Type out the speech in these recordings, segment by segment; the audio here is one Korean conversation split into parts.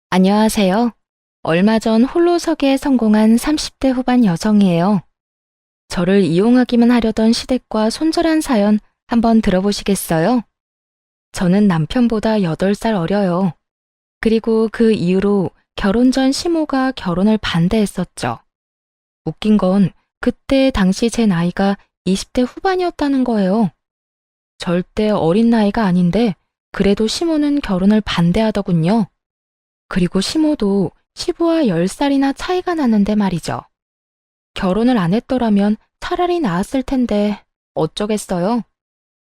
안녕하세요. 얼마 전 홀로서기에 성공한 30대 후반 여성이에요. 저를 이용하기만 하려던 시댁과 손절한 사연 한번 들어보시겠어요? 저는 남편보다 8살 어려요. 그리고 그 이후로 결혼 전 시모가 결혼을 반대했었죠. 웃긴 건 그때 당시 제 나이가 20대 후반이었다는 거예요. 절대 어린 나이가 아닌데 그래도 시모는 결혼을 반대하더군요. 그리고 시모도 시부와 10살이나 차이가 나는데 말이죠. 결혼을 안 했더라면 차라리 나았을 텐데 어쩌겠어요.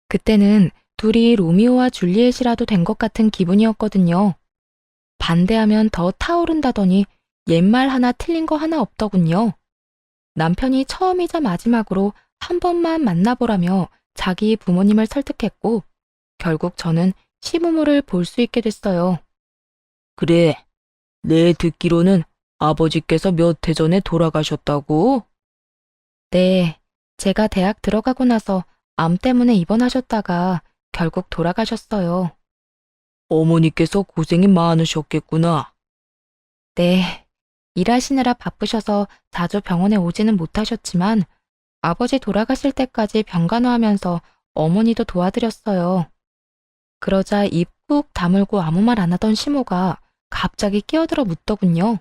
그때는 둘이 로미오와 줄리엣이라도 된 것 같은 기분이었거든요. 반대하면 더 타오른다더니 옛말 하나 틀린 거 하나 없더군요. 남편이 처음이자 마지막으로 한 번만 만나보라며 자기 부모님을 설득했고 결국 저는 시부모를 볼 수 있게 됐어요. 그래, 내 듣기로는 아버지께서 몇 해 전에 돌아가셨다고? 네, 제가 대학 들어가고 나서 암 때문에 입원하셨다가 결국 돌아가셨어요. 어머니께서 고생이 많으셨겠구나. 네, 일하시느라 바쁘셔서 자주 병원에 오지는 못하셨지만 아버지 돌아가실 때까지 병간호하면서 어머니도 도와드렸어요. 그러자 입 꾹 다물고 아무 말 안 하던 시모가 갑자기 끼어들어 묻더군요.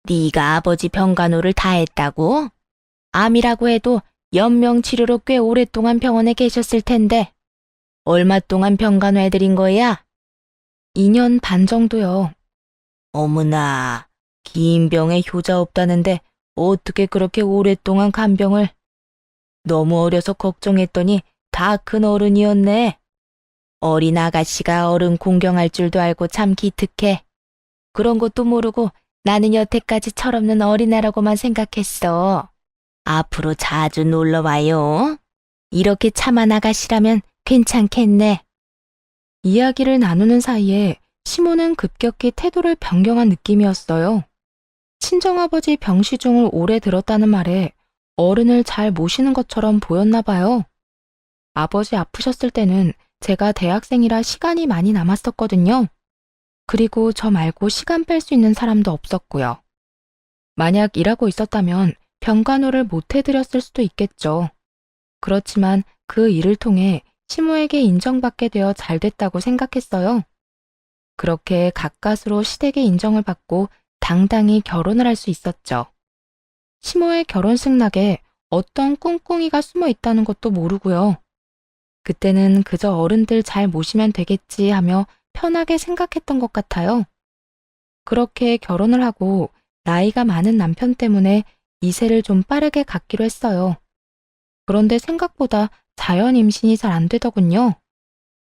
네가 아버지 병간호를 다 했다고? 암이라고 해도 연명 치료로 꽤 오랫동안 병원에 계셨을 텐데 얼마 동안 병간호 해드린 거야? 2년 반 정도요. 어머나, 긴 병에 효자 없다는데 어떻게 그렇게 오랫동안 간병을? 너무 어려서 걱정했더니 다 큰 어른이었네. 어린 아가씨가 어른 공경할 줄도 알고 참 기특해. 그런 것도 모르고 나는 여태까지 철없는 어린애라고만 생각했어. 앞으로 자주 놀러 와요. 이렇게 참한 아가씨라면 괜찮겠네. 이야기를 나누는 사이에 시모는 급격히 태도를 변경한 느낌이었어요. 친정아버지 병시중을 오래 들었다는 말에 어른을 잘 모시는 것처럼 보였나 봐요. 아버지 아프셨을 때는 제가 대학생이라 시간이 많이 남았었거든요. 그리고 저 말고 시간 뺄 수 있는 사람도 없었고요. 만약 일하고 있었다면 병간호를 못 해드렸을 수도 있겠죠. 그렇지만 그 일을 통해 시모에게 인정받게 되어 잘 됐다고 생각했어요. 그렇게 가까스로 시댁의 인정을 받고 당당히 결혼을 할 수 있었죠. 시모의 결혼식 낙에 어떤 꿍꿍이가 숨어 있다는 것도 모르고요. 그때는 그저 어른들 잘 모시면 되겠지 하며 편하게 생각했던 것 같아요. 그렇게 결혼을 하고 나이가 많은 남편 때문에 이세를 좀 빠르게 갖기로 했어요. 그런데 생각보다 자연 임신이 잘 안 되더군요.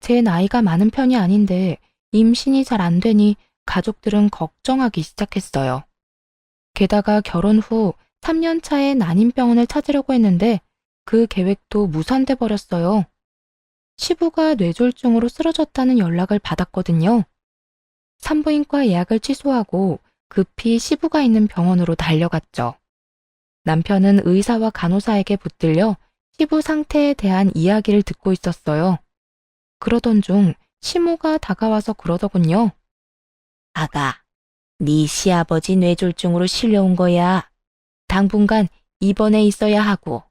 제 나이가 많은 편이 아닌데 임신이 잘 안 되니 가족들은 걱정하기 시작했어요. 게다가 결혼 후 3년 차에 난임병원을 찾으려고 했는데 그 계획도 무산돼 버렸어요. 시부가 뇌졸중으로 쓰러졌다는 연락을 받았거든요. 산부인과 예약을 취소하고 급히 시부가 있는 병원으로 달려갔죠. 남편은 의사와 간호사에게 붙들려 시부 상태에 대한 이야기를 듣고 있었어요. 그러던 중 시모가 다가와서 그러더군요. 아가, 네 시아버지 뇌졸중으로 실려온 거야. 당분간 입원해 있어야 하고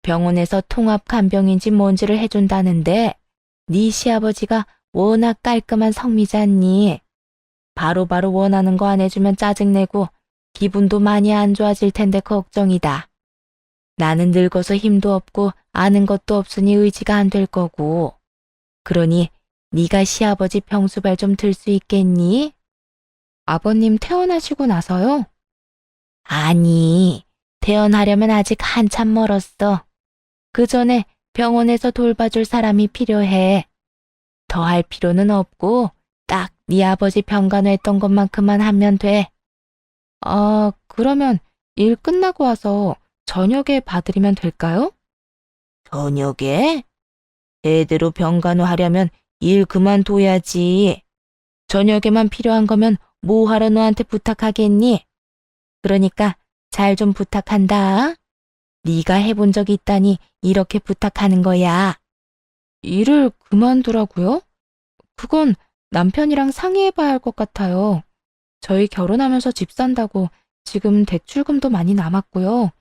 병원에서 통합 간병인지 뭔지를 해준다는데 네 시아버지가 워낙 깔끔한 성미잖니. 바로바로 원하는 거 안 해주면 짜증내고 기분도 많이 안 좋아질 텐데 걱정이다. 나는 늙어서 힘도 없고 아는 것도 없으니 의지가 안 될 거고. 그러니 네가 시아버지 병수발 좀 들 수 있겠니? 아버님 퇴원하시고 나서요? 아니, 퇴원하려면 아직 한참 멀었어. 그 전에 병원에서 돌봐줄 사람이 필요해. 더 할 필요는 없고 딱 네 아버지 병간호했던 것만큼만 하면 돼. 아, 그러면 일 끝나고 와서 저녁에 봐드리면 될까요? 저녁에? 제대로 병간호하려면 일 그만둬야지. 저녁에만 필요한 거면 뭐하러 너한테 부탁하겠니? 그러니까 잘 좀 부탁한다. 네가 해본 적 있다니 이렇게 부탁하는 거야. 일을 그만두라고요? 그건 남편이랑 상의해봐야 할 것 같아요. 저희 결혼하면서 집 산다고 지금 대출금도 많이 남았고요.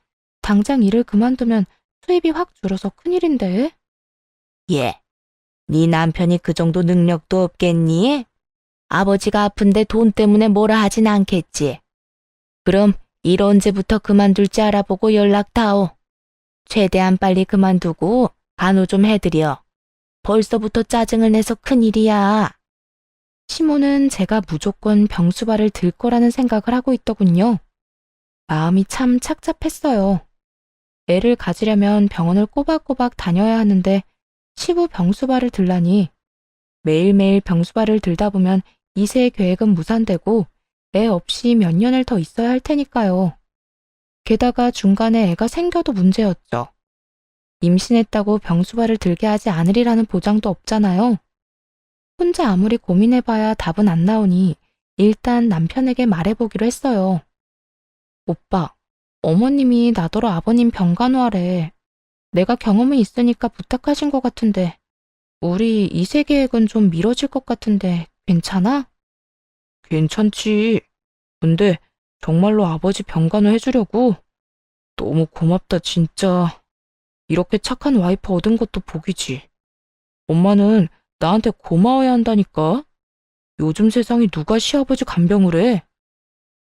당장 일을 그만두면 수입이 확 줄어서 큰일인데. 예, 네 남편이 그 정도 능력도 없겠니? 아버지가 아픈데 돈 때문에 뭐라 하진 않겠지. 그럼 일 언제부터 그만둘지 알아보고 연락 다오. 최대한 빨리 그만두고 간호 좀 해드려. 벌써부터 짜증을 내서 큰일이야. 시모는 제가 무조건 병수발을 들 거라는 생각을 하고 있더군요. 마음이 참 착잡했어요. 애를 가지려면 병원을 꼬박꼬박 다녀야 하는데 시부 병수발을 들라니. 매일매일 병수발을 들다 보면 2세 계획은 무산되고 애 없이 몇 년을 더 있어야 할 테니까요. 게다가 중간에 애가 생겨도 문제였죠. 임신했다고 병수발을 들게 하지 않으리라는 보장도 없잖아요. 혼자 아무리 고민해봐야 답은 안 나오니 일단 남편에게 말해보기로 했어요. 오빠, 어머님이 나더러 아버님 병간호하래. 내가 경험이 있으니까 부탁하신 것 같은데 우리 2세 계획은 좀 미뤄질 것 같은데 괜찮아? 괜찮지. 근데 정말로 아버지 병간호 해주려고? 너무 고맙다 진짜. 이렇게 착한 와이프 얻은 것도 복이지. 엄마는 나한테 고마워야 한다니까. 요즘 세상에 누가 시아버지 간병을 해?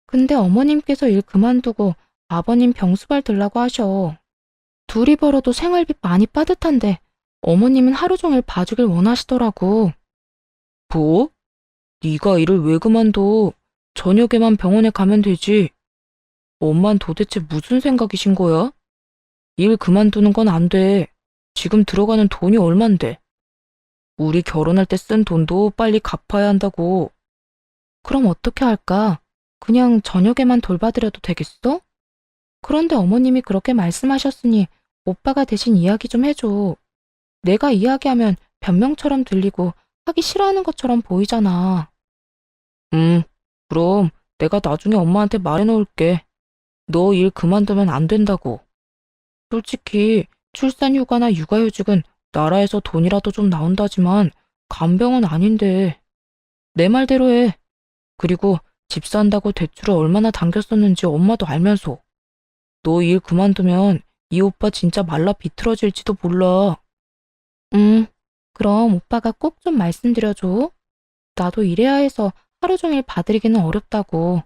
근데 어머님께서 일 그만두고 아버님 병수발 들라고 하셔. 둘이 벌어도 생활비 많이 빠듯한데 어머님은 하루 종일 봐주길 원하시더라고. 뭐? 네가 일을 왜 그만둬? 저녁에만 병원에 가면 되지. 엄만 도대체 무슨 생각이신 거야? 일 그만두는 건 안 돼. 지금 들어가는 돈이 얼만데. 우리 결혼할 때 쓴 돈도 빨리 갚아야 한다고. 그럼 어떻게 할까? 그냥 저녁에만 돌봐드려도 되겠어? 그런데 어머님이 그렇게 말씀하셨으니 오빠가 대신 이야기 좀 해줘. 내가 이야기하면 변명처럼 들리고 하기 싫어하는 것처럼 보이잖아. 그럼 내가 나중에 엄마한테 말해놓을게. 너 일 그만두면 안 된다고. 솔직히 출산휴가나 육아휴직은 나라에서 돈이라도 좀 나온다지만 간병은 아닌데. 내 말대로 해. 그리고 집 산다고 대출을 얼마나 당겼었는지 엄마도 알면서. 너 일 그만두면 이 오빠 진짜 말라 비틀어질지도 몰라. 그럼 오빠가 꼭 좀 말씀드려줘. 나도 일해야 해서 하루 종일 봐드리기는 어렵다고.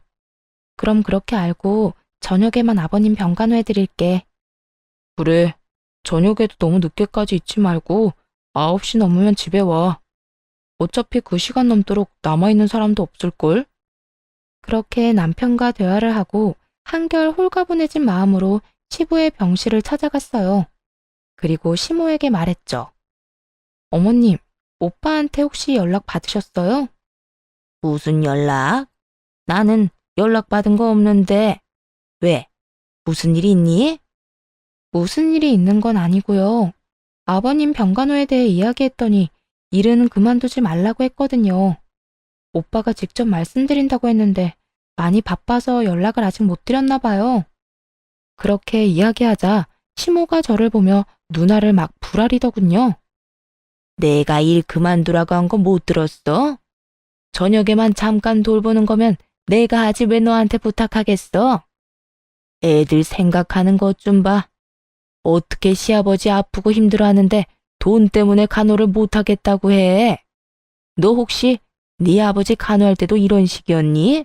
그럼 그렇게 알고 저녁에만 아버님 병간호 해드릴게. 그래. 저녁에도 너무 늦게까지 있지 말고 9시 넘으면 집에 와. 어차피 그 시간 넘도록 남아있는 사람도 없을걸? 그렇게 남편과 대화를 하고 한결 홀가분해진 마음으로 시부의 병실을 찾아갔어요. 그리고 시모에게 말했죠. 어머님, 오빠한테 혹시 연락 받으셨어요? 무슨 연락? 나는 연락받은 거 없는데. 왜? 무슨 일 있니? 무슨 일이 있는 건 아니고요. 아버님 병간호에 대해 이야기했더니 일은 그만두지 말라고 했거든요. 오빠가 직접 말씀드린다고 했는데 많이 바빠서 연락을 아직 못 드렸나 봐요. 그렇게 이야기하자 시모가 저를 보며 눈알을 막 부라리더군요. 내가 일 그만두라고 한 거 못 들었어? 저녁에만 잠깐 돌보는 거면 내가 하지 왜 너한테 부탁하겠어? 애들 생각하는 것 좀 봐. 어떻게 시아버지 아프고 힘들어하는데 돈 때문에 간호를 못하겠다고 해? 너 혹시 네 아버지 간호할 때도 이런 식이었니?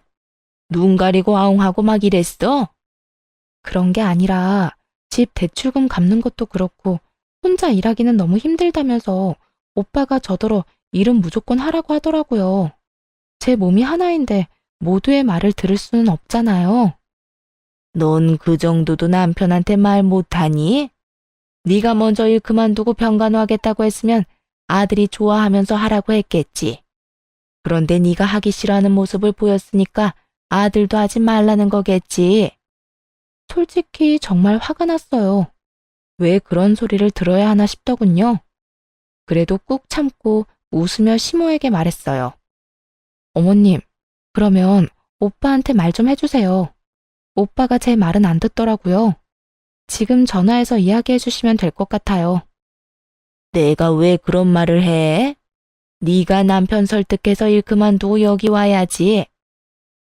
눈 가리고 아웅하고 막 이랬어? 그런 게 아니라 집 대출금 갚는 것도 그렇고 혼자 일하기는 너무 힘들다면서 오빠가 저더러 일은 무조건 하라고 하더라고요. 제 몸이 하나인데 모두의 말을 들을 수는 없잖아요. 넌 그 정도도 남편한테 말 못하니? 네가 먼저 일 그만두고 병간호하겠다고 했으면 아들이 좋아하면서 하라고 했겠지. 그런데 네가 하기 싫어하는 모습을 보였으니까 아들도 하지 말라는 거겠지. 솔직히 정말 화가 났어요. 왜 그런 소리를 들어야 하나 싶더군요. 그래도 꾹 참고 웃으며 시모에게 말했어요. 어머님, 그러면 오빠한테 말 좀 해주세요. 오빠가 제 말은 안 듣더라고요. 지금 전화해서 이야기해 주시면 될 것 같아요. 내가 왜 그런 말을 해? 네가 남편 설득해서 일 그만두고 여기 와야지.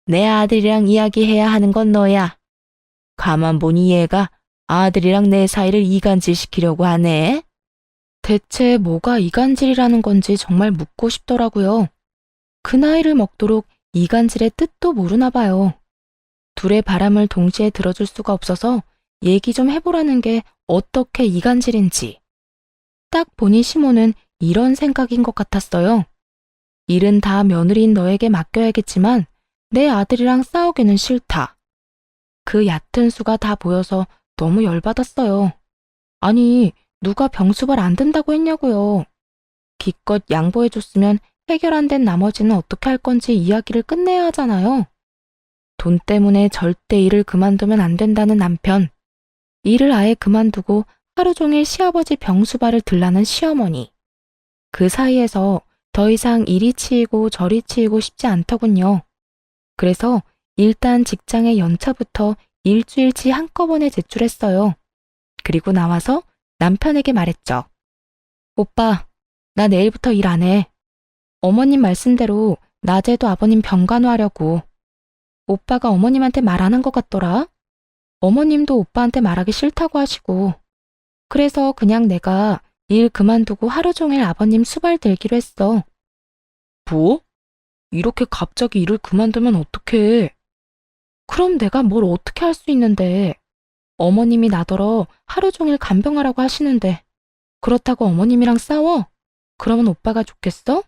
내 아들이랑 이야기해야 하는 건 너야. 가만 보니 얘가 아들이랑 내 사이를 이간질시키려고 하네. 대체 뭐가 이간질이라는 건지 정말 묻고 싶더라고요. 그 나이를 먹도록 이간질의 뜻도 모르나 봐요. 둘의 바람을 동시에 들어줄 수가 없어서 얘기 좀 해보라는 게 어떻게 이간질인지. 딱 보니 시모는 이런 생각인 것 같았어요. 일은 다 며느리인 너에게 맡겨야겠지만 내 아들이랑 싸우기는 싫다. 그 얕은 수가 다 보여서 너무 열받았어요. 아니, 누가 병수발 안 든다고 했냐고요. 기껏 양보해줬으면 해결 안 된 나머지는 어떻게 할 건지 이야기를 끝내야 하잖아요. 돈 때문에 절대 일을 그만두면 안 된다는 남편. 일을 아예 그만두고 하루 종일 시아버지 병수발을 들라는 시어머니. 그 사이에서 더 이상 이리 치이고 저리 치이고 싶지 않더군요. 그래서 일단 직장의 연차부터 일주일치 한꺼번에 제출했어요. 그리고 나와서 남편에게 말했죠. 오빠, 나 내일부터 일 안 해. 어머님 말씀대로 낮에도 아버님 병간호하려고. 오빠가 어머님한테 말 안 한 것 같더라. 어머님도 오빠한테 말하기 싫다고 하시고. 그래서 그냥 내가 일 그만두고 하루 종일 아버님 수발 들기로 했어. 뭐? 이렇게 갑자기 일을 그만두면 어떡해? 그럼 내가 뭘 어떻게 할 수 있는데. 어머님이 나더러 하루 종일 간병하라고 하시는데 그렇다고 어머님이랑 싸워? 그러면 오빠가 좋겠어?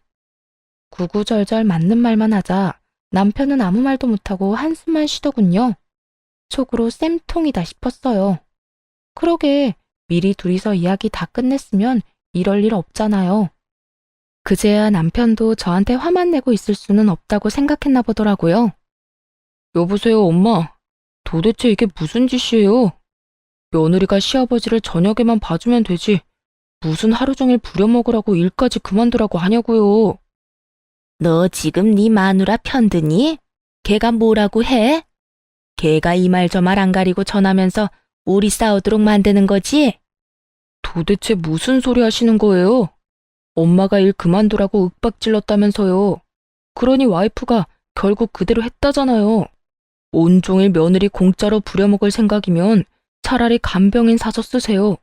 구구절절 맞는 말만 하자 남편은 아무 말도 못하고 한숨만 쉬더군요. 속으로 쌤통이다 싶었어요. 그러게 미리 둘이서 이야기 다 끝냈으면 이럴 일 없잖아요. 그제야 남편도 저한테 화만 내고 있을 수는 없다고 생각했나 보더라고요. 여보세요, 엄마. 도대체 이게 무슨 짓이에요? 며느리가 시아버지를 저녁에만 봐주면 되지. 무슨 하루 종일 부려먹으라고 일까지 그만두라고 하냐고요. 너 지금 네 마누라 편드니? 걔가 뭐라고 해? 걔가 이 말 저 말 안 가리고 전하면서 우리 싸우도록 만드는 거지? 도대체 무슨 소리 하시는 거예요? 엄마가 일 그만두라고 윽박질렀다면서요. 그러니 와이프가 결국 그대로 했다잖아요. 온종일 며느리 공짜로 부려먹을 생각이면 차라리 간병인 사서 쓰세요.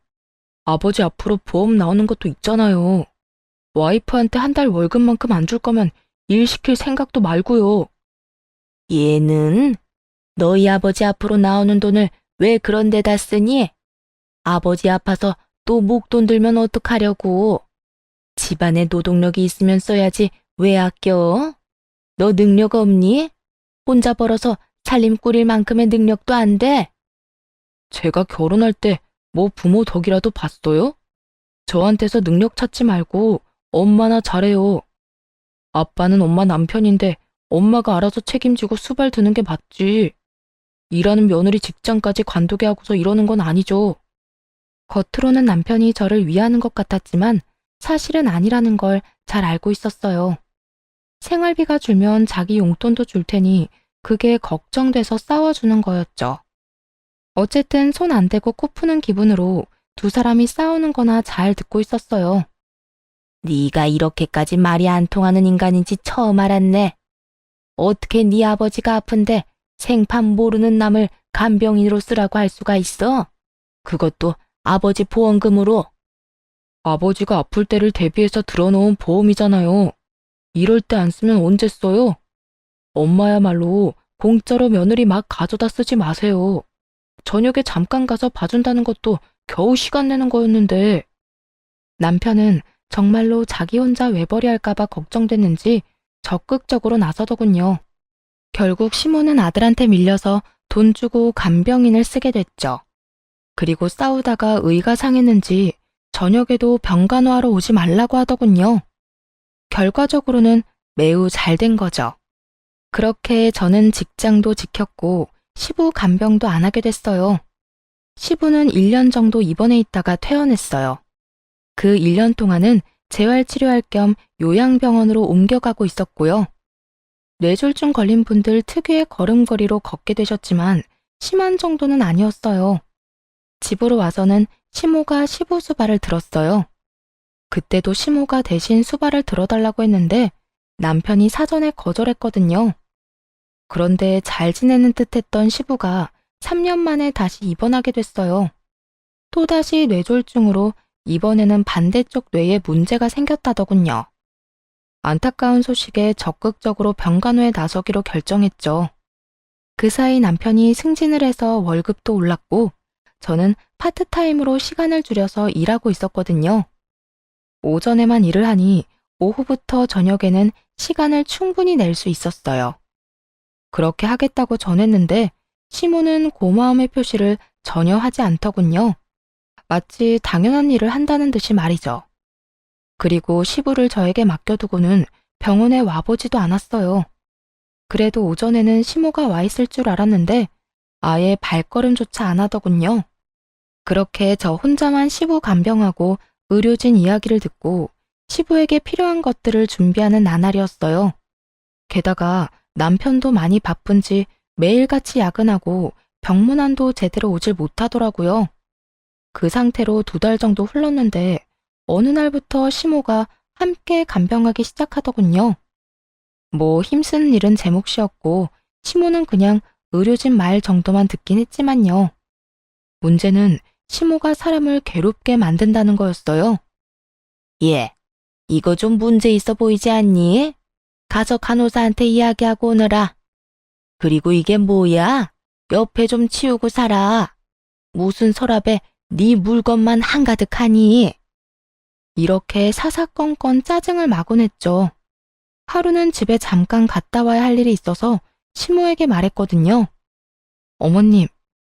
아버지 앞으로 보험 나오는 것도 있잖아요. 와이프한테 한 달 월급만큼 안 줄 거면 일 시킬 생각도 말고요. 얘는 너희 아버지 앞으로 나오는 돈을 왜 그런 데다 쓰니? 아버지 아파서 또 목돈 들면 어떡하려고. 집안에 노동력이 있으면 써야지 왜 아껴? 너 능력 없니? 혼자 벌어서 살림 꾸릴 만큼의 능력도 안 돼? 제가 결혼할 때 뭐 부모 덕이라도 봤어요? 저한테서 능력 찾지 말고 엄마나 잘해요. 아빠는 엄마 남편인데 엄마가 알아서 책임지고 수발 드는 게 맞지. 일하는 며느리 직장까지 관두게 하고서 이러는 건 아니죠. 겉으로는 남편이 저를 위하는 것 같았지만 사실은 아니라는 걸 잘 알고 있었어요. 생활비가 줄면 자기 용돈도 줄 테니 그게 걱정돼서 싸워주는 거였죠. 어쨌든 손 안 대고 코 푸는 기분으로 두 사람이 싸우는 거나 잘 듣고 있었어요. 네가 이렇게까지 말이 안 통하는 인간인지 처음 알았네. 어떻게 네 아버지가 아픈데 생판 모르는 남을 간병인으로 쓰라고 할 수가 있어? 그것도 아버지 보험금으로. 아버지가 아플 때를 대비해서 들어놓은 보험이잖아요. 이럴 때 안 쓰면 언제 써요? 엄마야말로 공짜로 며느리 막 가져다 쓰지 마세요. 저녁에 잠깐 가서 봐준다는 것도 겨우 시간 내는 거였는데. 남편은 정말로 자기 혼자 외벌이 할까봐 걱정됐는지 적극적으로 나서더군요. 결국 시모는 아들한테 밀려서 돈 주고 간병인을 쓰게 됐죠. 그리고 싸우다가 의가 상했는지 저녁에도 병간호하러 오지 말라고 하더군요. 결과적으로는 매우 잘 된 거죠. 그렇게 저는 직장도 지켰고 시부 간병도 안 하게 됐어요. 시부는 1년 정도 입원해 있다가 퇴원했어요. 그 1년 동안은 재활치료할 겸 요양병원으로 옮겨가고 있었고요. 뇌졸중 걸린 분들 특유의 걸음걸이로 걷게 되셨지만 심한 정도는 아니었어요. 집으로 와서는 시모가 시부 수발을 들었어요. 그때도 시모가 대신 수발을 들어달라고 했는데 남편이 사전에 거절했거든요. 그런데 잘 지내는 듯했던 시부가 3년 만에 다시 입원하게 됐어요. 또다시 뇌졸중으로 이번에는 반대쪽 뇌에 문제가 생겼다더군요. 안타까운 소식에 적극적으로 병간호에 나서기로 결정했죠. 그 사이 남편이 승진을 해서 월급도 올랐고 저는 파트타임으로 시간을 줄여서 일하고 있었거든요. 오전에만 일을 하니 오후부터 저녁에는 시간을 충분히 낼 수 있었어요. 그렇게 하겠다고 전했는데 시모는 고마움의 표시를 전혀 하지 않더군요. 마치 당연한 일을 한다는 듯이 말이죠. 그리고 시부를 저에게 맡겨두고는 병원에 와보지도 않았어요. 그래도 오전에는 시모가 와 있을 줄 알았는데 아예 발걸음조차 안 하더군요. 그렇게 저 혼자만 시부 간병하고 의료진 이야기를 듣고 시부에게 필요한 것들을 준비하는 나날이었어요. 게다가 남편도 많이 바쁜지 매일같이 야근하고 병문안도 제대로 오질 못하더라고요. 그 상태로 2달 정도 흘렀는데 어느 날부터 시모가 함께 간병하기 시작하더군요. 뭐 힘쓰는 일은 제 몫이었고 시모는 그냥 의료진 말 정도만 듣긴 했지만요. 문제는 시모가 사람을 괴롭게 만든다는 거였어요. 예, 이거 좀 문제 있어 보이지 않니? 가서 간호사한테 이야기하고 오너라. 그리고 이게 뭐야? 옆에 좀 치우고 살아. 무슨 서랍에 네 물건만 한가득하니? 이렇게 사사건건 짜증을 마구 냈죠. 하루는 집에 잠깐 갔다 와야 할 일이 있어서 시모에게 말했거든요. 어머님,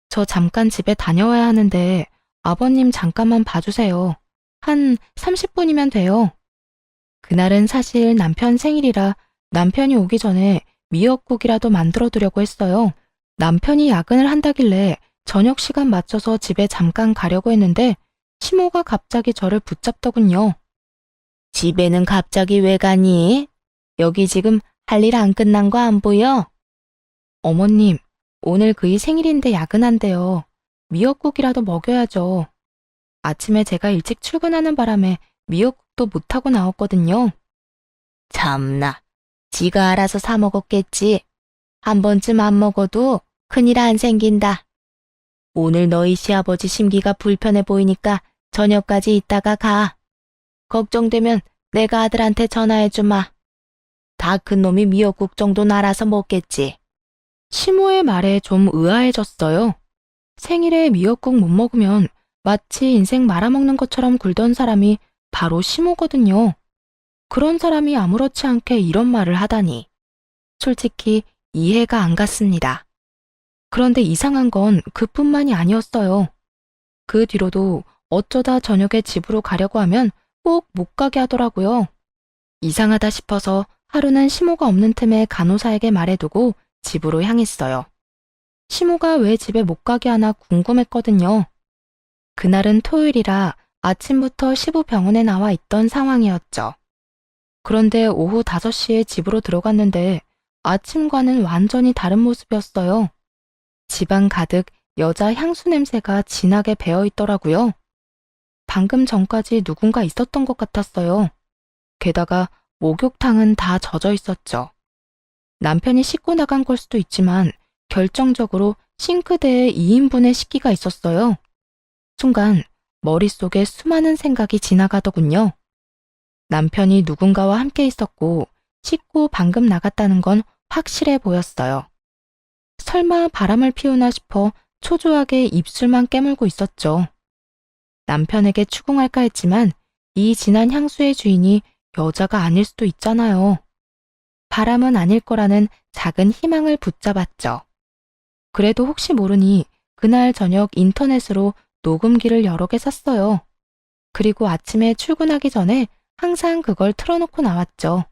저 잠깐 집에 다녀와야 하는데 아버님 잠깐만 봐주세요. 한 30분이면 돼요. 그날은 사실 남편 생일이라 남편이 오기 전에 미역국이라도 만들어 두려고 했어요. 남편이 야근을 한다길래 저녁 시간 맞춰서 집에 잠깐 가려고 했는데 시모가 갑자기 저를 붙잡더군요. 집에는 갑자기 왜 가니? 여기 지금 할 일 안 끝난 거 안 보여? 어머님, 오늘 그이 생일인데 야근한대요. 미역국이라도 먹여야죠. 아침에 제가 일찍 출근하는 바람에 미역국도 못하고 나왔거든요. 참나, 지가 알아서 사 먹었겠지. 한 번쯤 안 먹어도 큰일 안 생긴다. 오늘 너희 시아버지 심기가 불편해 보이니까 저녁까지 있다가 가. 걱정되면 내가 아들한테 전화해주마. 다 큰 놈이 미역국 정도는 알아서 먹겠지. 시모의 말에 좀 의아해졌어요. 생일에 미역국 못 먹으면 마치 인생 말아먹는 것처럼 굴던 사람이 바로 시모거든요. 그런 사람이 아무렇지 않게 이런 말을 하다니. 솔직히 이해가 안 갔습니다. 그런데 이상한 건 그뿐만이 아니었어요. 그 뒤로도 어쩌다 저녁에 집으로 가려고 하면 꼭 못 가게 하더라고요. 이상하다 싶어서 하루는 시모가 없는 틈에 간호사에게 말해두고 집으로 향했어요. 시모가 왜 집에 못 가게 하나 궁금했거든요. 그날은 토요일이라 아침부터 시부 병원에 나와 있던 상황이었죠. 그런데 오후 5시에 집으로 들어갔는데 아침과는 완전히 다른 모습이었어요. 집안 가득 여자 향수 냄새가 진하게 배어 있더라고요. 방금 전까지 누군가 있었던 것 같았어요. 게다가 목욕탕은 다 젖어 있었죠. 남편이 씻고 나간 걸 수도 있지만 결정적으로 싱크대에 2인분의 식기가 있었어요. 순간 머릿속에 수많은 생각이 지나가더군요. 남편이 누군가와 함께 있었고 씻고 방금 나갔다는 건 확실해 보였어요. 설마 바람을 피우나 싶어 초조하게 입술만 깨물고 있었죠. 남편에게 추궁할까 했지만 이 진한 향수의 주인이 여자가 아닐 수도 있잖아요. 바람은 아닐 거라는 작은 희망을 붙잡았죠. 그래도 혹시 모르니 그날 저녁 인터넷으로 녹음기를 여러 개 샀어요. 그리고 아침에 출근하기 전에 항상 그걸 틀어놓고 나왔죠.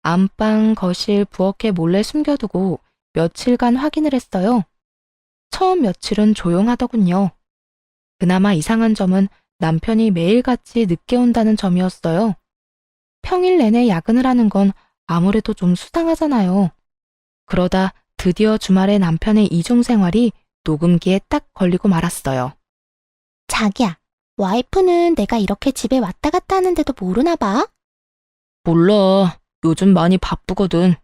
안방, 거실, 부엌에 몰래 숨겨두고 며칠간 확인을 했어요. 처음 며칠은 조용하더군요. 그나마 이상한 점은 남편이 매일같이 늦게 온다는 점이었어요. 평일 내내 야근을 하는 건 아무래도 좀 수상하잖아요. 그러다 드디어 주말에 남편의 이중 생활이 녹음기에 딱 걸리고 말았어요. 자기야, 와이프는 내가 이렇게 집에 왔다 갔다 하는데도 모르나 봐? 몰라. 요즘 많이 바쁘거든.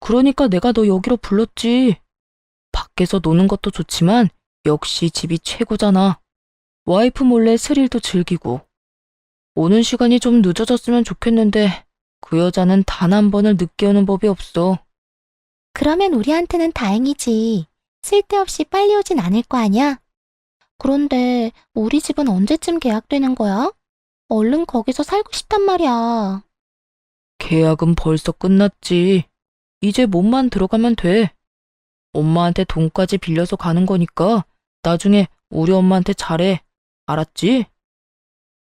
그러니까 내가 너 여기로 불렀지. 밖에서 노는 것도 좋지만 역시 집이 최고잖아. 와이프 몰래 스릴도 즐기고. 오는 시간이 좀 늦어졌으면 좋겠는데 그 여자는 단 한 번을 늦게 오는 법이 없어. 그러면 우리한테는 다행이지. 쓸데없이 빨리 오진 않을 거 아니야? 그런데 우리 집은 언제쯤 계약되는 거야? 얼른 거기서 살고 싶단 말이야. 계약은 벌써 끝났지. 이제 몸만 들어가면 돼. 엄마한테 돈까지 빌려서 가는 거니까 나중에 우리 엄마한테 잘해. 알았지?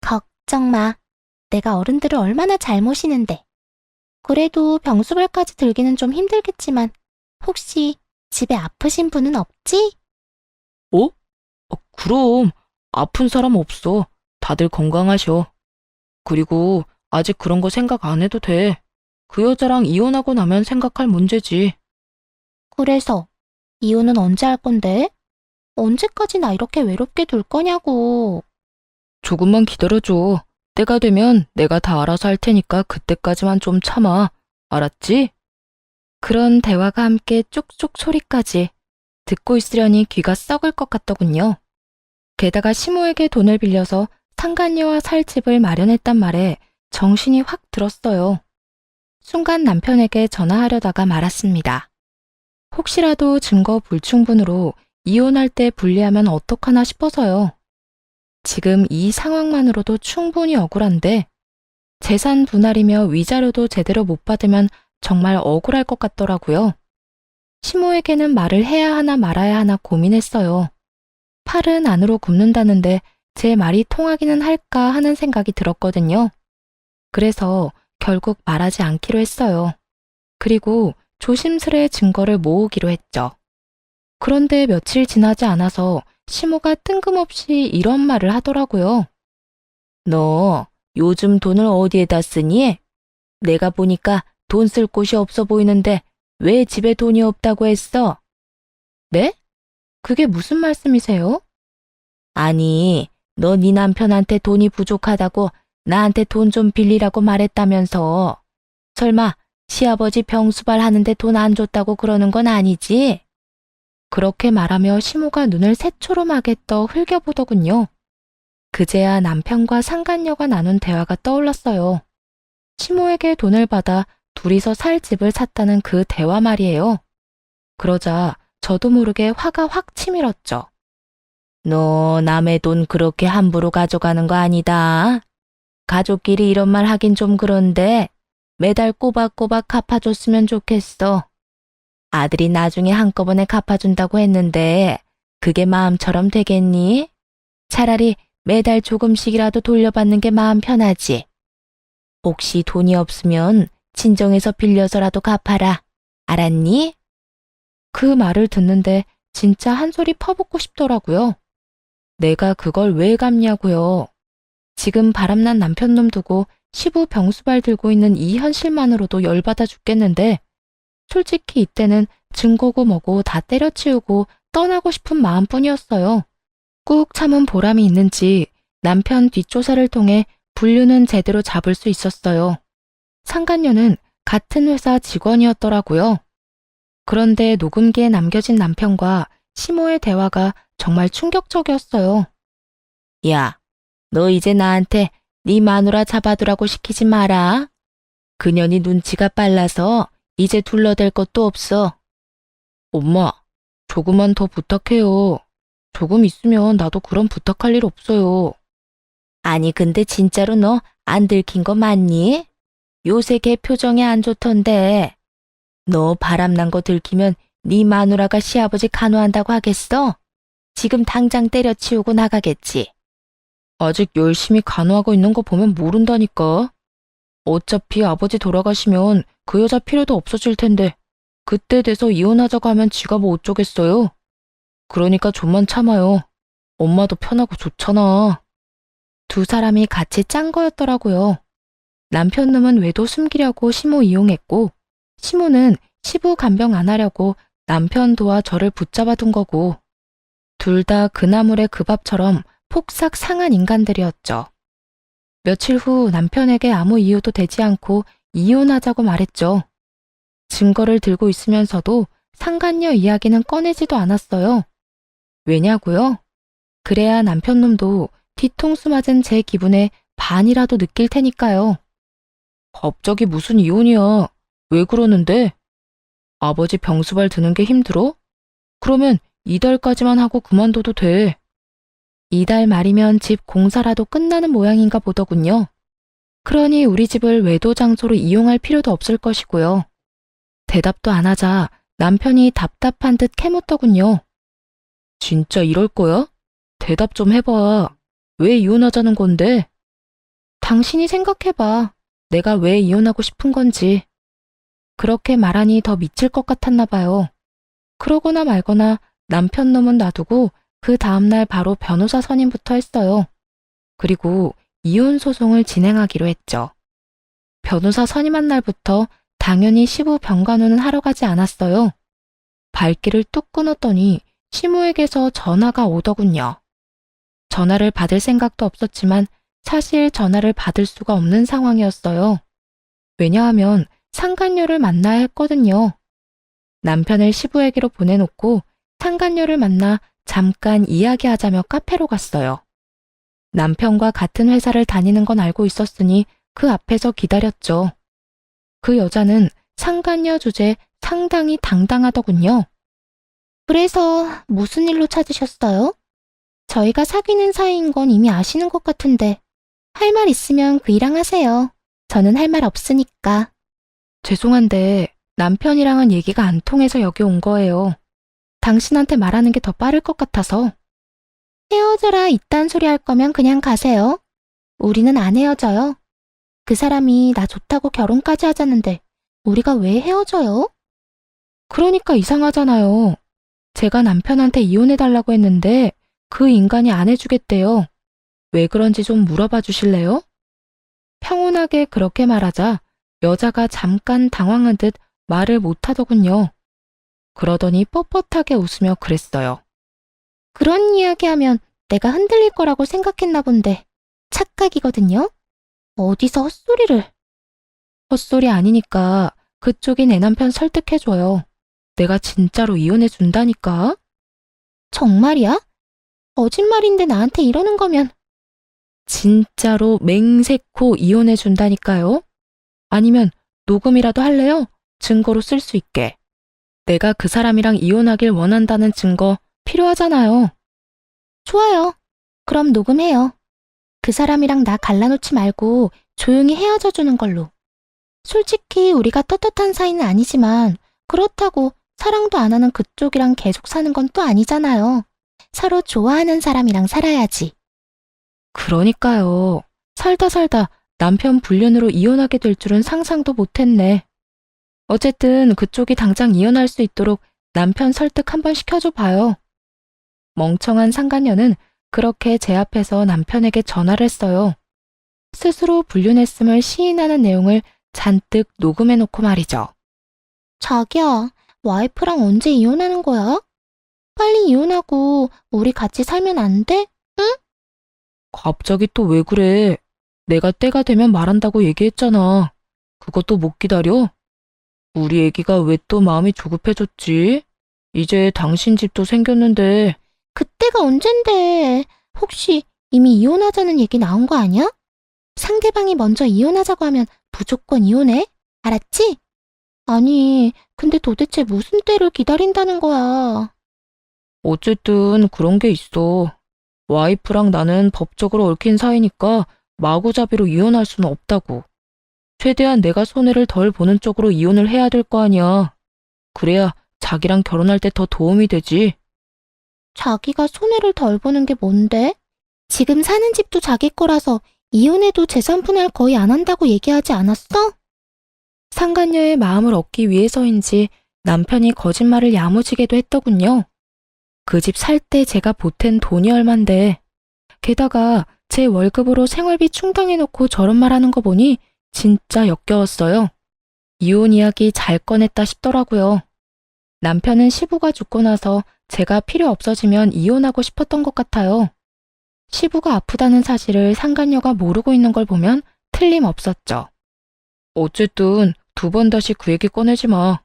걱정 마. 내가 어른들을 얼마나 잘 모시는데. 그래도 병수발까지 들기는 좀 힘들겠지만 혹시 집에 아프신 분은 없지? 그럼 아픈 사람 없어. 다들 건강하셔. 그리고 아직 그런 거 생각 안 해도 돼. 그 여자랑 이혼하고 나면 생각할 문제지. 그래서 이혼은 언제 할 건데? 언제까지 나 이렇게 외롭게 둘 거냐고. 조금만 기다려줘. 때가 되면 내가 다 알아서 할 테니까 그때까지만 좀 참아. 알았지? 그런 대화가 함께 쪽쪽 소리까지 듣고 있으려니 귀가 썩을 것 같더군요. 게다가 시모에게 돈을 빌려서 상간녀와 살 집을 마련했단 말에 정신이 확 들었어요. 순간 남편에게 전화하려다가 말았습니다. 혹시라도 증거 불충분으로 이혼할 때 불리하면 어떡하나 싶어서요. 지금 이 상황만으로도 충분히 억울한데 재산 분할이며 위자료도 제대로 못 받으면 정말 억울할 것 같더라고요. 시모에게는 말을 해야 하나 말아야 하나 고민했어요. 팔은 안으로 굽는다는데 제 말이 통하기는 할까 하는 생각이 들었거든요. 그래서 결국 말하지 않기로 했어요. 그리고 조심스레 증거를 모으기로 했죠. 그런데 며칠 지나지 않아서 시모가 뜬금없이 이런 말을 하더라고요. 너 요즘 돈을 어디에다 쓰니? 내가 보니까 돈 쓸 곳이 없어 보이는데 왜 집에 돈이 없다고 했어? 네? 그게 무슨 말씀이세요? 아니, 너 네 남편한테 돈이 부족하다고 나한테 돈 좀 빌리라고 말했다면서. 설마 시아버지 병수발 하는데 돈 안 줬다고 그러는 건 아니지? 그렇게 말하며 시모가 눈을 새초롬하게 떠 흘겨보더군요. 그제야 남편과 상간녀가 나눈 대화가 떠올랐어요. 시모에게 돈을 받아 둘이서 살 집을 샀다는 그 대화 말이에요. 그러자 저도 모르게 화가 확 치밀었죠. 너 남의 돈 그렇게 함부로 가져가는 거 아니다. 가족끼리 이런 말 하긴 좀 그런데 매달 꼬박꼬박 갚아줬으면 좋겠어. 아들이 나중에 한꺼번에 갚아준다고 했는데 그게 마음처럼 되겠니? 차라리 매달 조금씩이라도 돌려받는 게 마음 편하지. 혹시 돈이 없으면 친정에서 빌려서라도 갚아라. 알았니? 그 말을 듣는데 진짜 한 소리 퍼붓고 싶더라고요. 내가 그걸 왜 갚냐고요. 지금 바람난 남편 놈 두고 시부 병수발 들고 있는 이 현실만으로도 열받아 죽겠는데 솔직히 이때는 증거고 뭐고 다 때려치우고 떠나고 싶은 마음뿐이었어요. 꾹 참은 보람이 있는지 남편 뒷조사를 통해 분류는 제대로 잡을 수 있었어요. 상간녀는 같은 회사 직원이었더라고요. 그런데 녹음기에 남겨진 남편과 시모의 대화가 정말 충격적이었어요. 야, 너 이제 나한테 네 마누라 잡아두라고 시키지 마라. 그년이 눈치가 빨라서 이제 둘러댈 것도 없어. 엄마, 조금만 더 부탁해요. 조금 있으면 나도 그런 부탁할 일 없어요. 아니 근데 진짜로 너 안 들킨 거 맞니? 요새 걔 표정이 안 좋던데. 너 바람난 거 들키면 네 마누라가 시아버지 간호한다고 하겠어? 지금 당장 때려치우고 나가겠지. 아직 열심히 간호하고 있는 거 보면 모른다니까. 어차피 아버지 돌아가시면 그 여자 필요도 없어질 텐데 그때 돼서 이혼하자고 하면 지가 뭐 어쩌겠어요. 그러니까 좀만 참아요. 엄마도 편하고 좋잖아. 두 사람이 같이 짠 거였더라고요. 남편 놈은 외도 숨기려고 시모 이용했고 시모는 시부 간병 안 하려고 남편 도와 저를 붙잡아 둔 거고 둘 다 그나물의 그 밥처럼 폭삭 상한 인간들이었죠. 며칠 후 남편에게 아무 이유도 되지 않고 이혼하자고 말했죠. 증거를 들고 있으면서도 상간녀 이야기는 꺼내지도 않았어요. 왜냐고요? 그래야 남편놈도 뒤통수 맞은 제 기분에 반이라도 느낄 테니까요. 갑자기 무슨 이혼이야? 왜 그러는데? 아버지 병수발 드는 게 힘들어? 그러면 이달까지만 하고 그만둬도 돼. 이달 말이면 집 공사라도 끝나는 모양인가 보더군요. 그러니 우리 집을 외도 장소로 이용할 필요도 없을 것이고요. 대답도 안 하자 남편이 답답한 듯 캐묻더군요. 진짜 이럴 거야? 대답 좀 해봐. 왜 이혼하자는 건데? 당신이 생각해봐. 내가 왜 이혼하고 싶은 건지. 그렇게 말하니 더 미칠 것 같았나 봐요. 그러거나 말거나 남편 놈은 놔두고 그 다음날 바로 변호사 선임부터 했어요. 그리고 이혼 소송을 진행하기로 했죠. 변호사 선임한 날부터 당연히 시부 병간호는 하러 가지 않았어요. 발길을 뚝 끊었더니 시모에게서 전화가 오더군요. 전화를 받을 생각도 없었지만 사실 전화를 받을 수가 없는 상황이었어요. 왜냐하면 상간녀를 만나야 했거든요. 남편을 시부에게로 보내놓고 상간녀를 만나 잠깐 이야기하자며 카페로 갔어요. 남편과 같은 회사를 다니는 건 알고 있었으니 그 앞에서 기다렸죠. 그 여자는 상간녀 주제에 상당히 당당하더군요. 그래서 무슨 일로 찾으셨어요? 저희가 사귀는 사이인 건 이미 아시는 것 같은데 할 말 있으면 그이랑 하세요. 저는 할 말 없으니까. 죄송한데 남편이랑은 얘기가 안 통해서 여기 온 거예요. 당신한테 말하는 게 더 빠를 것 같아서. 헤어져라 이딴 소리 할 거면 그냥 가세요. 우리는 안 헤어져요. 그 사람이 나 좋다고 결혼까지 하자는데 우리가 왜 헤어져요? 그러니까 이상하잖아요. 제가 남편한테 이혼해달라고 했는데 그 인간이 안 해주겠대요. 왜 그런지 좀 물어봐 주실래요? 평온하게 그렇게 말하자 여자가 잠깐 당황한 듯 말을 못하더군요. 그러더니 뻣뻣하게 웃으며 그랬어요. 그런 이야기하면 내가 흔들릴 거라고 생각했나 본데 착각이거든요. 어디서 헛소리를. 헛소리 아니니까 그쪽이 내 남편 설득해줘요. 내가 진짜로 이혼해준다니까? 정말이야? 거짓말인데 나한테 이러는 거면. 진짜로 맹세코 이혼해준다니까요? 아니면 녹음이라도 할래요? 증거로 쓸 수 있게. 내가 그 사람이랑 이혼하길 원한다는 증거 필요하잖아요. 좋아요. 그럼 녹음해요. 그 사람이랑 나 갈라놓지 말고 조용히 헤어져 주는 걸로. 솔직히 우리가 떳떳한 사이는 아니지만 그렇다고 사랑도 안 하는 그쪽이랑 계속 사는 건 또 아니잖아요. 서로 좋아하는 사람이랑 살아야지. 그러니까요. 살다 남편 불륜으로 이혼하게 될 줄은 상상도 못했네. 어쨌든 그쪽이 당장 이혼할 수 있도록 남편 설득 한번 시켜줘 봐요. 멍청한 상간녀는 그렇게 제 앞에서 남편에게 전화를 했어요. 스스로 불륜했음을 시인하는 내용을 잔뜩 녹음해놓고 말이죠. 자기야, 와이프랑 언제 이혼하는 거야? 빨리 이혼하고 우리 같이 살면 안 돼? 갑자기 또 왜 그래? 내가 때가 되면 말한다고 얘기했잖아. 그것도 못 기다려? 우리 애기가 왜 또 마음이 조급해졌지? 이제 당신 집도 생겼는데. 그때가 언젠데. 혹시 이미 이혼하자는 얘기 나온 거 아니야? 상대방이 먼저 이혼하자고 하면 무조건 이혼해. 알았지? 아니, 근데 도대체 무슨 때를 기다린다는 거야. 어쨌든 그런 게 있어. 와이프랑 나는 법적으로 얽힌 사이니까 마구잡이로 이혼할 수는 없다고. 최대한 내가 손해를 덜 보는 쪽으로 이혼을 해야 될 거 아니야. 그래야 자기랑 결혼할 때 더 도움이 되지. 자기가 손해를 덜 보는 게 뭔데? 지금 사는 집도 자기 거라서 이혼해도 재산 분할 거의 안 한다고 얘기하지 않았어? 상간녀의 마음을 얻기 위해서인지 남편이 거짓말을 야무지게도 했더군요. 그 집 살 때 제가 보탠 돈이 얼만데. 게다가 제 월급으로 생활비 충당해놓고 저런 말 하는 거 보니 진짜 역겨웠어요. 이혼 이야기 잘 꺼냈다 싶더라고요. 남편은 시부가 죽고 나서 제가 필요 없어지면 이혼하고 싶었던 것 같아요. 시부가 아프다는 사실을 상간녀가 모르고 있는 걸 보면 틀림없었죠. 어쨌든 두 번 다시 그 얘기 꺼내지 마.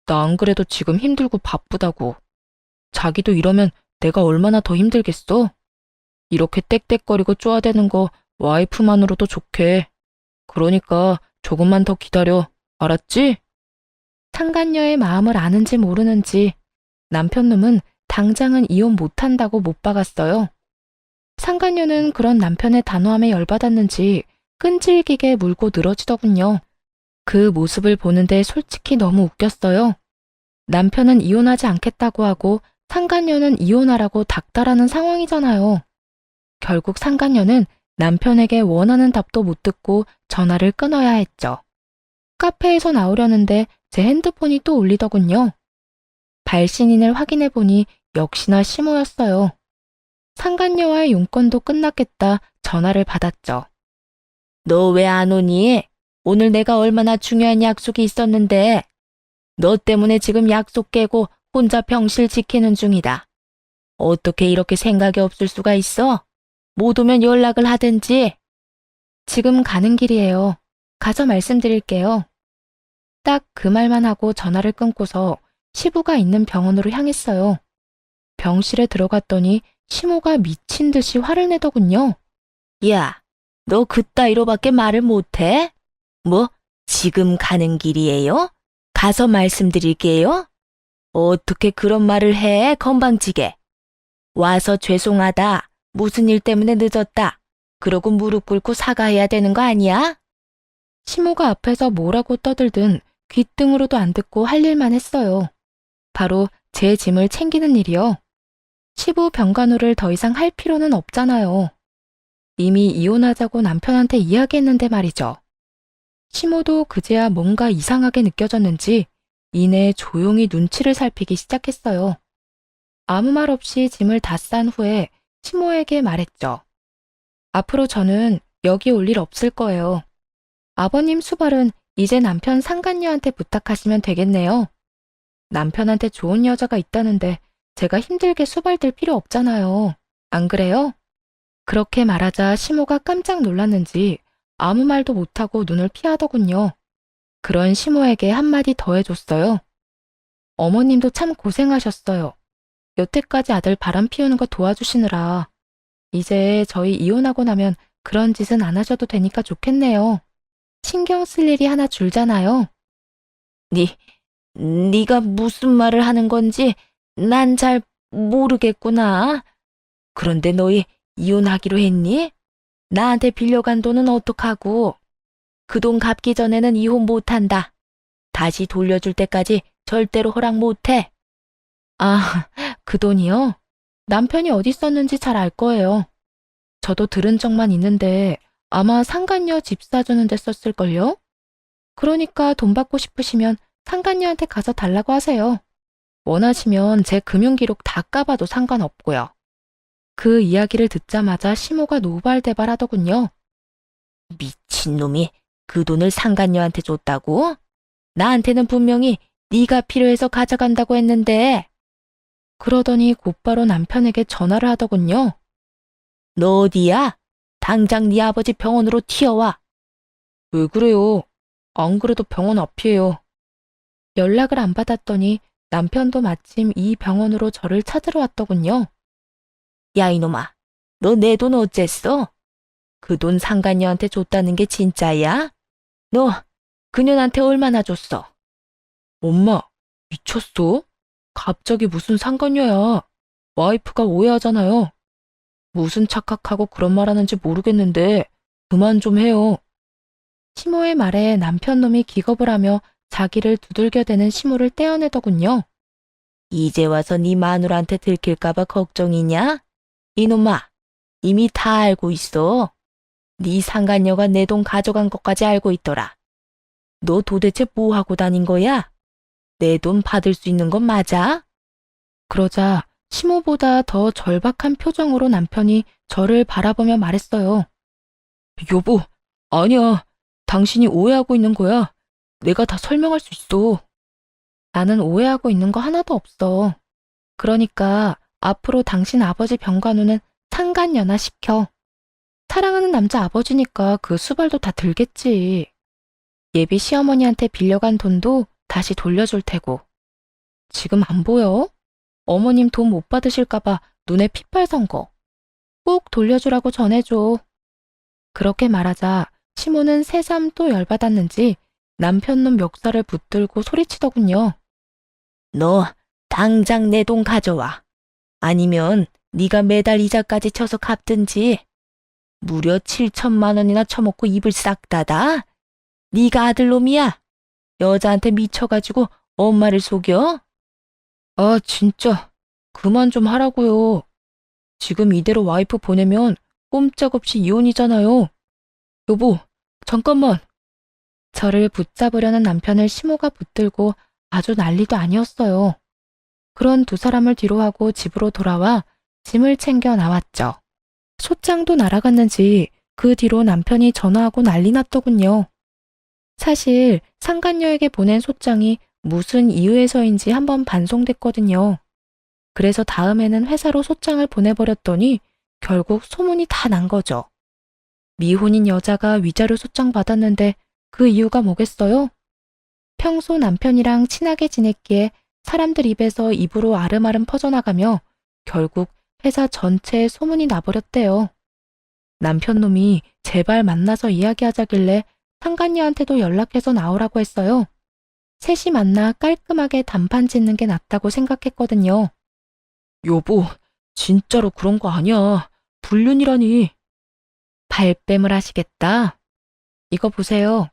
나 안 그래도 지금 힘들고 바쁘다고. 자기도 이러면 내가 얼마나 더 힘들겠어? 이렇게 떽떽거리고 쪼아대는 거 와이프만으로도 좋게. 그러니까 조금만 더 기다려. 알았지? 상간녀의 마음을 아는지 모르는지 남편놈은 당장은 이혼 못한다고 못 박았어요. 상간녀는 그런 남편의 단호함에 열받았는지 끈질기게 물고 늘어지더군요. 그 모습을 보는데 솔직히 너무 웃겼어요. 남편은 이혼하지 않겠다고 하고 상간녀는 이혼하라고 닥달하는 상황이잖아요. 결국 상간녀는 남편에게 원하는 답도 못 듣고 전화를 끊어야 했죠. 카페에서 나오려는데 제 핸드폰이 또 울리더군요. 발신인을 확인해 보니 역시나 시모였어요. 상간녀와의 용건도 끝났겠다 전화를 받았죠. 너 왜 안 오니? 오늘 내가 얼마나 중요한 약속이 있었는데. 너 때문에 지금 약속 깨고 혼자 병실 지키는 중이다. 어떻게 이렇게 생각이 없을 수가 있어? 못 오면 연락을 하든지. 지금 가는 길이에요. 가서 말씀드릴게요. 딱 그 말만 하고 전화를 끊고서 시부가 있는 병원으로 향했어요. 병실에 들어갔더니 시모가 미친 듯이 화를 내더군요. 야, 너 그따위로밖에 말을 못해? 뭐, 지금 가는 길이에요? 가서 말씀드릴게요? 어떻게 그런 말을 해, 건방지게. 와서 죄송하다. 무슨 일 때문에 늦었다. 그러고 무릎 꿇고 사과해야 되는 거 아니야? 시모가 앞에서 뭐라고 떠들든 귓등으로도 안 듣고 할 일만 했어요. 바로 제 짐을 챙기는 일이요. 시부 병간호를 더 이상 할 필요는 없잖아요. 이미 이혼하자고 남편한테 이야기했는데 말이죠. 시모도 그제야 뭔가 이상하게 느껴졌는지 이내 조용히 눈치를 살피기 시작했어요. 아무 말 없이 짐을 다 싼 후에 시모에게 말했죠. 앞으로 저는 여기 올 일 없을 거예요. 아버님 수발은 이제 남편 상간녀한테 부탁하시면 되겠네요. 남편한테 좋은 여자가 있다는데 제가 힘들게 수발될 필요 없잖아요. 안 그래요? 그렇게 말하자 시모가 깜짝 놀랐는지 아무 말도 못하고 눈을 피하더군요. 그런 시모에게 한마디 더 해줬어요. 어머님도 참 고생하셨어요. 여태까지 아들 바람 피우는 거 도와주시느라. 이제 저희 이혼하고 나면 그런 짓은 안 하셔도 되니까 좋겠네요. 신경 쓸 일이 하나 줄잖아요. 네가 무슨 말을 하는 건지 난 잘 모르겠구나. 그런데 너희 이혼하기로 했니? 나한테 빌려간 돈은 어떡하고? 그 돈 갚기 전에는 이혼 못한다. 다시 돌려줄 때까지 절대로 허락 못해. 아, 그 돈이요? 남편이 어디 썼는지 잘 알 거예요. 저도 들은 적만 있는데 아마 상간녀 집 사주는 데 썼을걸요? 그러니까 돈 받고 싶으시면 상간녀한테 가서 달라고 하세요. 원하시면 제 금융기록 다 까봐도 상관없고요. 그 이야기를 듣자마자 시모가 노발대발하더군요. 미친놈이 그 돈을 상간녀한테 줬다고? 나한테는 분명히 네가 필요해서 가져간다고 했는데. 그러더니 곧바로 남편에게 전화를 하더군요. 너 어디야? 당장 네 아버지 병원으로 튀어와. 왜 그래요? 안 그래도 병원 앞이에요. 연락을 안 받았더니 남편도 마침 이 병원으로 저를 찾으러 왔더군요. 야 이놈아, 너 내 돈 어쨌어? 그 돈 상간녀한테 줬다는 게 진짜야? 너 그년한테 얼마나 줬어? 엄마, 미쳤어? 갑자기 무슨 상관녀야? 와이프가 오해하잖아요. 무슨 착각하고 그런 말 하는지 모르겠는데 그만 좀 해요. 시모의 말에 남편놈이 기겁을 하며 자기를 두들겨대는 시모를 떼어내더군요. 이제 와서 네 마누라한테 들킬까봐 걱정이냐? 이놈아, 이미 다 알고 있어. 네 상간녀가 내 돈 가져간 것까지 알고 있더라. 너 도대체 뭐 하고 다닌 거야? 내 돈 받을 수 있는 건 맞아? 그러자 시모보다 더 절박한 표정으로 남편이 저를 바라보며 말했어요. 여보, 아니야. 당신이 오해하고 있는 거야. 내가 다 설명할 수 있어. 나는 오해하고 있는 거 하나도 없어. 그러니까 앞으로 당신 아버지 병간호는 상간녀나 시켜. 사랑하는 남자 아버지니까 그 수발도 다 들겠지. 예비 시어머니한테 빌려간 돈도 다시 돌려줄 테고. 지금 안 보여? 어머님 돈 못 받으실까봐 눈에 핏발 선 거. 꼭 돌려주라고 전해줘. 그렇게 말하자 시모는 새삼 또 열받았는지 남편 놈 멱살을 붙들고 소리치더군요. 너 당장 내 돈 가져와. 아니면 네가 매달 이자까지 쳐서 갚든지. 무려 7천만 원이나 처먹고 입을 싹 닫아? 네가 아들놈이야? 여자한테 미쳐가지고 엄마를 속여? 아, 진짜. 그만 좀 하라고요. 지금 이대로 와이프 보내면 꼼짝없이 이혼이잖아요. 여보, 잠깐만. 저를 붙잡으려는 남편을 시모가 붙들고 아주 난리도 아니었어요. 그런 두 사람을 뒤로하고 집으로 돌아와 짐을 챙겨 나왔죠. 소장도 날아갔는지 그 뒤로 남편이 전화하고 난리 났더군요. 사실 상간녀에게 보낸 소장이 무슨 이유에서인지 한번 반송됐거든요. 그래서 다음에는 회사로 소장을 보내버렸더니 결국 소문이 다 난 거죠. 미혼인 여자가 위자료 소장 받았는데 그 이유가 뭐겠어요? 평소 남편이랑 친하게 지냈기에 사람들 입에서 입으로 아름아름 퍼져나가며 결국 회사 전체에 소문이 나버렸대요. 남편 놈이 제발 만나서 이야기하자길래 상간녀한테도 연락해서 나오라고 했어요. 셋이 만나 깔끔하게 단판 짓는 게 낫다고 생각했거든요. 여보, 진짜로 그런 거 아니야. 불륜이라니. 발뺌을 하시겠다. 이거 보세요.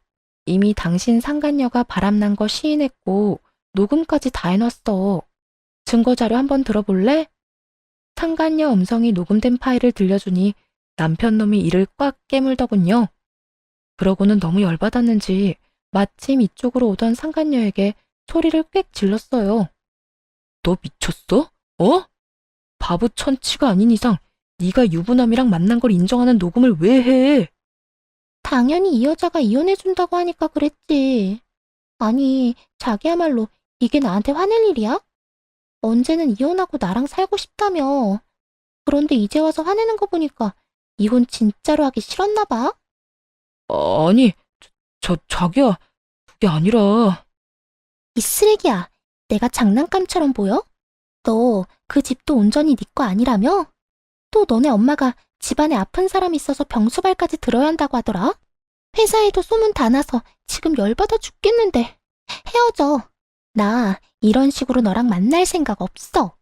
이미 당신 상간녀가 바람난 거 시인했고 녹음까지 다 해놨어. 증거자료 한번 들어볼래? 상간녀 음성이 녹음된 파일을 들려주니 남편 놈이 이를 꽉 깨물더군요. 그러고는 너무 열받았는지 마침 이쪽으로 오던 상간녀에게 소리를 꽥 질렀어요. 너 미쳤어? 어? 바보 천치가 아닌 이상 네가 유부남이랑 만난 걸 인정하는 녹음을 왜 해? 당연히 이 여자가 이혼해준다고 하니까 그랬지. 아니, 자기야말로 이게 나한테 화낼 일이야? 언제는 이혼하고 나랑 살고 싶다며. 그런데 이제 와서 화내는 거 보니까 이혼 진짜로 하기 싫었나 봐. 아니, 자기야, 그게 아니라. 이 쓰레기야. 내가 장난감처럼 보여? 너 그 집도 온전히 네 거 아니라며? 또 너네 엄마가 집안에 아픈 사람 있어서 병수발까지 들어야 한다고 하더라. 회사에도 소문 다 나서 지금 열받아 죽겠는데. 헤어져. 나 이런 식으로 너랑 만날 생각 없어.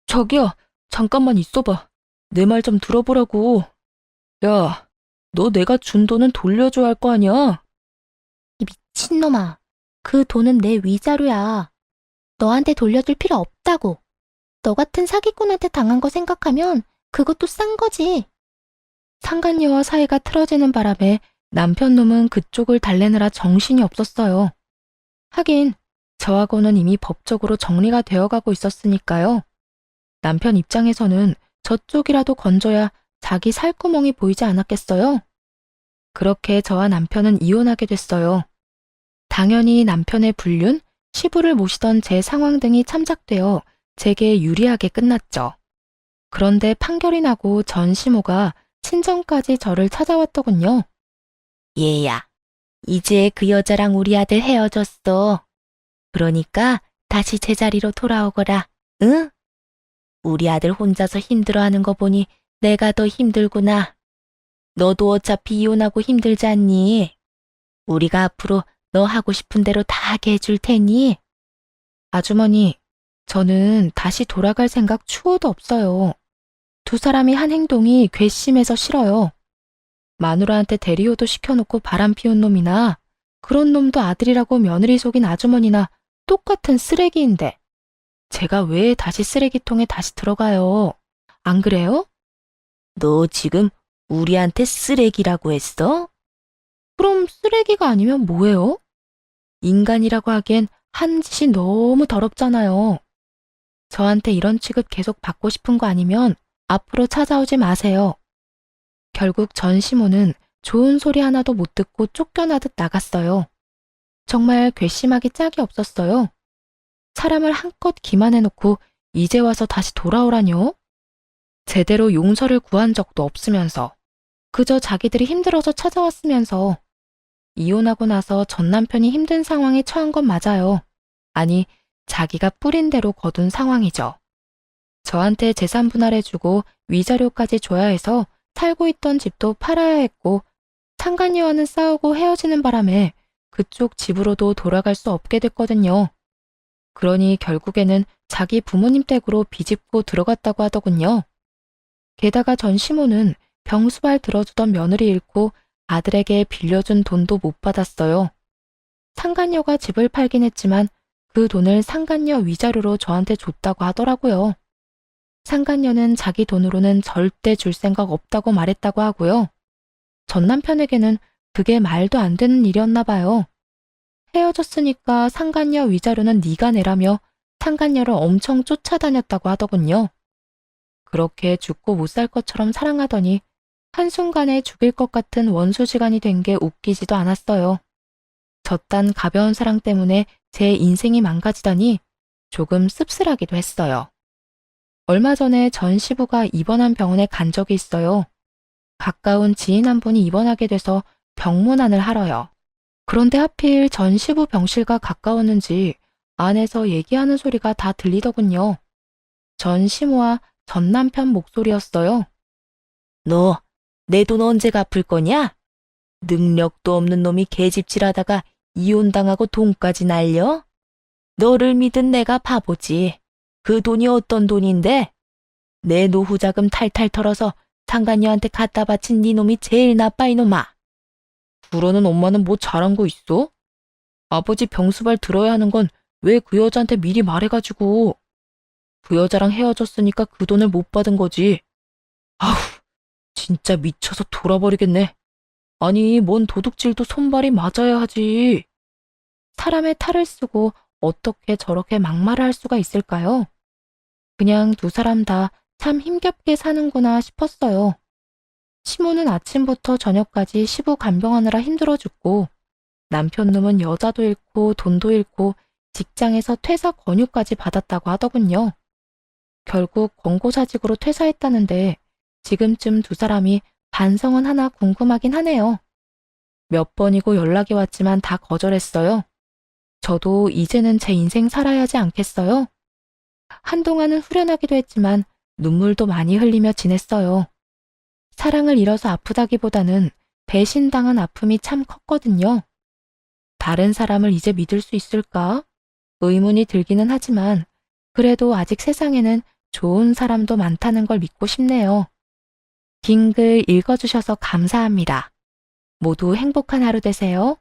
자기야, 잠깐만 있어봐. 내 말 좀 들어보라고. 야, 너 내가 준 돈은 돌려줘야 할 거 아니야? 이 미친놈아. 그 돈은 내 위자료야. 너한테 돌려줄 필요 없다고. 너 같은 사기꾼한테 당한 거 생각하면 그것도 싼 거지. 상간녀와 사이가 틀어지는 바람에 남편 놈은 그쪽을 달래느라 정신이 없었어요. 하긴 저하고는 이미 법적으로 정리가 되어가고 있었으니까요. 남편 입장에서는 저쪽이라도 건져야 자기 살구멍이 보이지 않았겠어요? 그렇게 저와 남편은 이혼하게 됐어요. 당연히 남편의 불륜, 시부를 모시던 제 상황 등이 참작되어 제게 유리하게 끝났죠. 그런데 판결이 나고 전 시모가 친정까지 저를 찾아왔더군요. 얘야, 이제 그 여자랑 우리 아들 헤어졌어. 그러니까 다시 제자리로 돌아오거라, 응? 우리 아들 혼자서 힘들어하는 거 보니 내가 더 힘들구나. 너도 어차피 이혼하고 힘들지 않니? 우리가 앞으로 너 하고 싶은 대로 다 하게 해줄 테니. 아주머니, 저는 다시 돌아갈 생각 추호도 없어요. 두 사람이 한 행동이 괘씸해서 싫어요. 마누라한테 대리호도 시켜놓고 바람 피운 놈이나 그런 놈도 아들이라고 며느리 속인 아주머니나 똑같은 쓰레기인데 제가 왜 다시 쓰레기통에 다시 들어가요? 안 그래요? 너 지금 우리한테 쓰레기라고 했어? 그럼 쓰레기가 아니면 뭐예요? 인간이라고 하기엔 한 짓이 너무 더럽잖아요. 저한테 이런 취급 계속 받고 싶은 거 아니면 앞으로 찾아오지 마세요. 결국 전 시모는 좋은 소리 하나도 못 듣고 쫓겨나듯 나갔어요. 정말 괘씸하기 짝이 없었어요. 사람을 한껏 기만해놓고 이제 와서 다시 돌아오라뇨? 제대로 용서를 구한 적도 없으면서 그저 자기들이 힘들어서 찾아왔으면서 이혼하고 나서 전 남편이 힘든 상황에 처한 건 맞아요. 아니, 자기가 뿌린 대로 거둔 상황이죠. 저한테 재산 분할해주고 위자료까지 줘야 해서 살고 있던 집도 팔아야 했고, 상간녀와는 싸우고 헤어지는 바람에 그쪽 집으로도 돌아갈 수 없게 됐거든요. 그러니 결국에는 자기 부모님 댁으로 비집고 들어갔다고 하더군요. 게다가 전 시모는 병수발 들어주던 며느리 잃고 아들에게 빌려준 돈도 못 받았어요. 상간녀가 집을 팔긴 했지만 그 돈을 상간녀 위자료로 저한테 줬다고 하더라고요. 상간녀는 자기 돈으로는 절대 줄 생각 없다고 말했다고 하고요. 전 남편에게는 그게 말도 안 되는 일이었나 봐요. 헤어졌으니까 상간녀 위자료는 네가 내라며 상간녀를 엄청 쫓아다녔다고 하더군요. 그렇게 죽고 못 살 것처럼 사랑하더니 한순간에 죽일 것 같은 원수지간이 된 게 웃기지도 않았어요. 저딴 가벼운 사랑 때문에 제 인생이 망가지다니 조금 씁쓸하기도 했어요. 얼마 전에 전 시부가 입원한 병원에 간 적이 있어요. 가까운 지인 한 분이 입원하게 돼서 병문안을 하러요. 그런데 하필 전 시부 병실과 가까웠는지 안에서 얘기하는 소리가 다 들리더군요. 전 시모와 전 남편 목소리였어요. 너 내 돈 언제 갚을 거냐? 능력도 없는 놈이 개집질하다가 이혼당하고 돈까지 날려? 너를 믿은 내가 바보지. 그 돈이 어떤 돈인데? 내 노후자금 탈탈 털어서 상간녀한테 갖다 바친 네 놈이 제일 나빠 이놈아. 그러는 엄마는 뭐 잘한 거 있어? 아버지 병수발 들어야 하는 건 왜 그 여자한테 미리 말해가지고. 그 여자랑 헤어졌으니까 그 돈을 못 받은 거지. 아우, 진짜 미쳐서 돌아버리겠네. 아니, 뭔 도둑질도 손발이 맞아야 하지. 사람의 탈을 쓰고 어떻게 저렇게 막말을 할 수가 있을까요? 그냥 두 사람 다 참 힘겹게 사는구나 싶었어요. 시모는 아침부터 저녁까지 시부 간병하느라 힘들어 죽고, 남편 놈은 여자도 잃고 돈도 잃고 직장에서 퇴사 권유까지 받았다고 하더군요. 결국 권고사직으로 퇴사했다는데 지금쯤 두 사람이 반성은 하나 궁금하긴 하네요. 몇 번이고 연락이 왔지만 다 거절했어요. 저도 이제는 제 인생 살아야 하지 않겠어요? 한동안은 후련하기도 했지만 눈물도 많이 흘리며 지냈어요. 사랑을 잃어서 아프다기보다는 배신당한 아픔이 참 컸거든요. 다른 사람을 이제 믿을 수 있을까? 의문이 들기는 하지만 그래도 아직 세상에는 좋은 사람도 많다는 걸 믿고 싶네요. 긴 글 읽어주셔서 감사합니다. 모두 행복한 하루 되세요.